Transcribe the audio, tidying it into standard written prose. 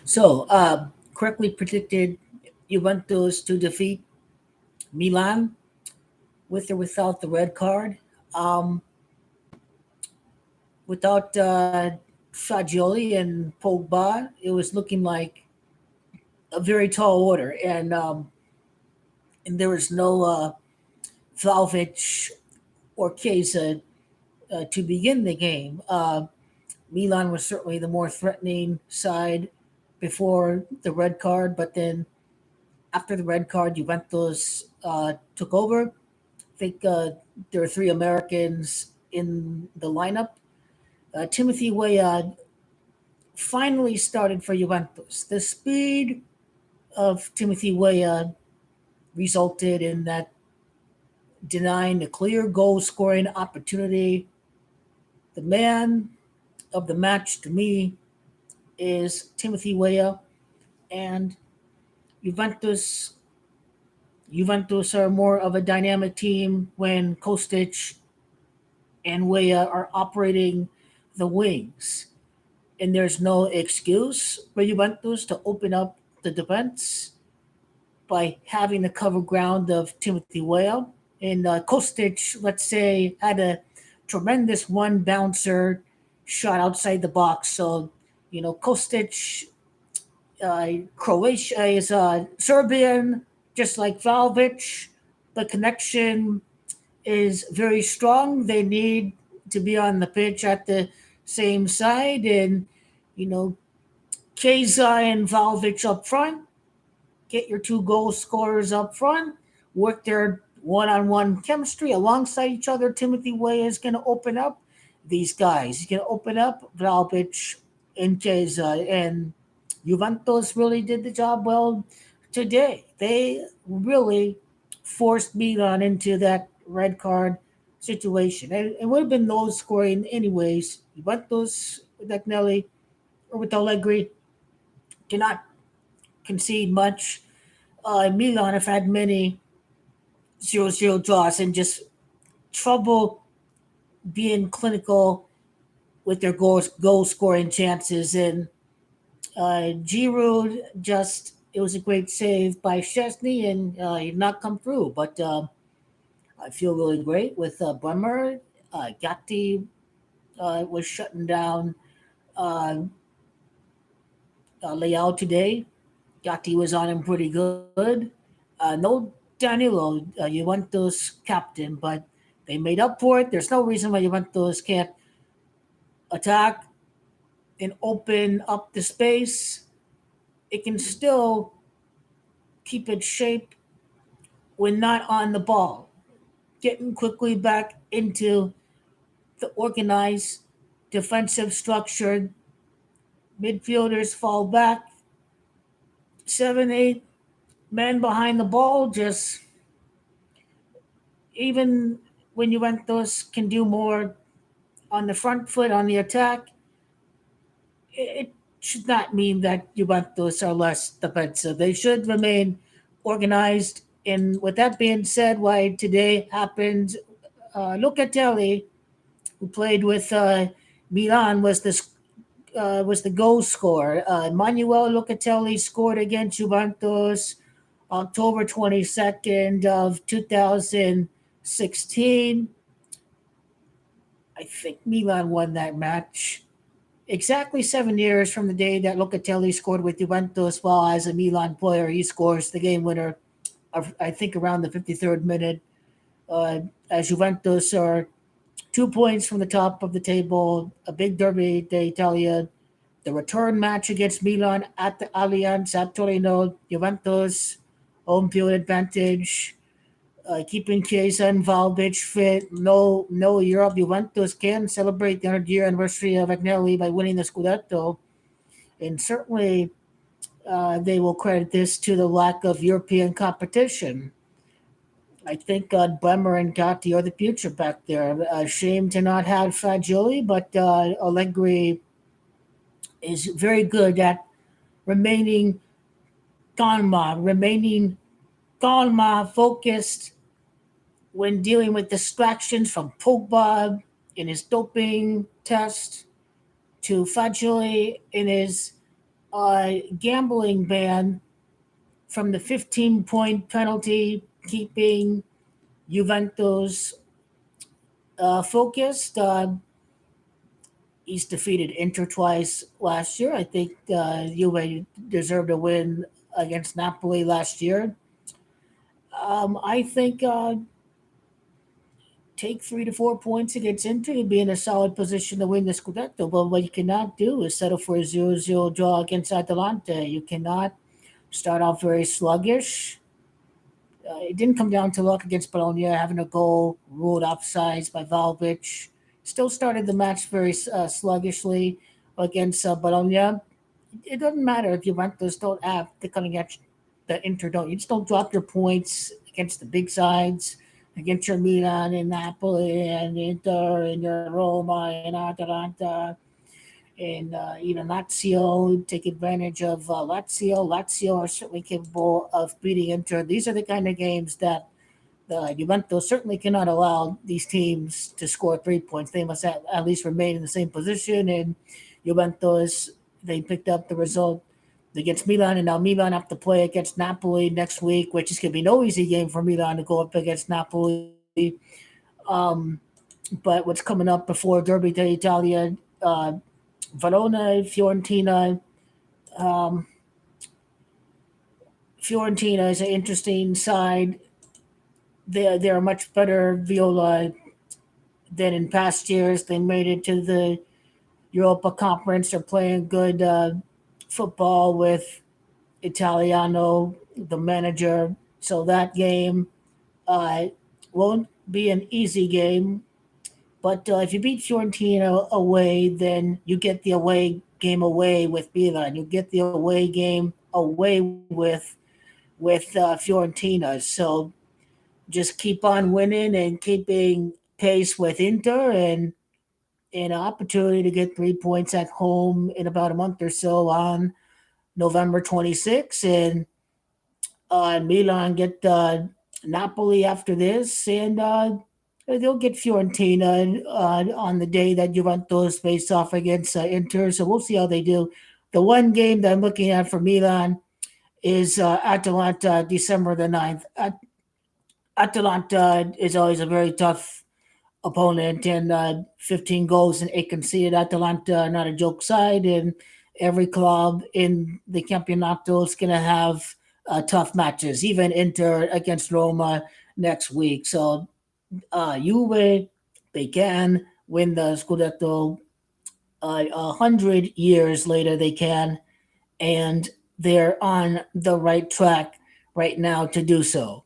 So, correctly predicted Juventus to defeat Milan with or without the red card. Um, without Fagioli and Pogba, it was looking like a very tall order, and there was no Vlahovic or Chiesa to begin the game. Milan was certainly the more threatening side before the red card, but then after the red card, Juventus took over. I think there were three Americans in the lineup. Timothy Weah finally started for Juventus. The speed of Timothy Weah resulted in that denying a clear goal scoring opportunity. The man of the match to me is Timothy Weah, and Juventus Juventus are more of a dynamic team when Kostic and Weah are operating the wings. And there's no excuse for Juventus to open up the defense by having the cover ground of Timothy Weah. And Kostic, let's say, had a tremendous one bouncer shot outside the box. So, Kostic, Croatia is Serbian, just like Vlahovic. The connection is very strong. They need to be on the pitch at the same side, and you know, Keza and Vlahovic up front. Get your two goal scorers up front. Work their one-on-one chemistry alongside each other. Timothy Way is going to open up these guys. He's going to open up Vlahovic and Keza, and Juventus really did the job well today. They really forced Milan into that red card situation. And it would have been low scoring anyways. Juventus with Agnelli or with Allegri did not concede much. Milan have had many 0-0 draws and just trouble being clinical with their goal scoring chances. And Giroud just, it was a great save by Chesney, and he did not come through. But I feel really great with Bremer. Gatti was shutting down uh, Leao today. Gatti was on him pretty good. No Danilo, Juventus captain, but they made up for it. There's no reason why Juventus can't attack and open up the space. It can still keep its shape when not on the ball. Getting quickly back into the organized defensive structure. Midfielders fall back. 7, 8 men behind the ball. Just even when Juventus can do more on the front foot on the attack, it should not mean that Juventus are less defensive. They should remain organized. And with that being said, why today happened, Locatelli, who played with Milan, was the goal scorer. Manuel Locatelli scored against Juventus October 22nd of 2016. I think Milan won that match. Exactly 7 years from the day that Locatelli scored with Juventus, while as a Milan player, he scores the game winner, I think around the 53rd minute. Uh, as Juventus are 2 points from the top of the table, a big derby d'Italia. The return match against Milan at the Allianz at Torino, Juventus, home field advantage, keeping Chiesa and Vlahovic fit. No Europe. Juventus can celebrate the 100-year anniversary of Agnelli by winning the Scudetto, and certainly they will credit this to the lack of European competition. I think Bremer and Gatti are the future back there. Shame to not have Fagioli, but Allegri is very good at remaining calma, focused when dealing with distractions from Pogba in his doping test to Fagioli in his gambling ban from the 15-point penalty, keeping Juventus focused. He's defeated Inter twice last year. I think Juve deserved a win against Napoli last year. I think take 3 to 4 points against Inter, you'd be in a solid position to win the Scudetto. But what you cannot do is settle for a 0-0 draw against Atalanta. You cannot start off very sluggish. It didn't come down to luck against Bologna, having a goal ruled offsides by Valvich. Still started the match very sluggishly against Bologna. It doesn't matter if Juventus don't have the cutting edge that Inter don't. You just don't drop your points against the big sides, against your Milan and Napoli and Inter and your Roma and Atalanta and even Lazio. Take advantage of Lazio. Lazio are certainly capable of beating Inter. These are the kind of games that Juventus certainly cannot allow these teams to score 3 points. They must at least remain in the same position. And Juventus, they picked up the result against Milan, and now Milan have to play against Napoli next week, which is going to be no easy game for Milan to go up against Napoli. Um, but what's coming up before Derby d'Italia, Verona, Fiorentina. Um, Fiorentina is an interesting side. They're a much better Viola than in past years. They made it to the Europa Conference. They're playing good football with Italiano, the manager. So that game uh, won't be an easy game. But if you beat Fiorentina away, then you get the away game away with Milan. You get the away game away with Fiorentina. So just keep on winning and keeping pace with Inter and an opportunity to get 3 points at home in about a month or so on November 26th. And Milan get Napoli after this, and they'll get Fiorentina on the day that Juventus face off against Inter. So we'll see how they do. The one game that I'm looking at for Milan is Atalanta, December the 9th. Atalanta is always a very tough opponent, and 15 goals and 8 conceded. Atalanta, not a joke side, and every club in the Campionato is going to have tough matches, even Inter against Roma next week. So, Juve, they can win the Scudetto 100 years later, they can, and they're on the right track right now to do so.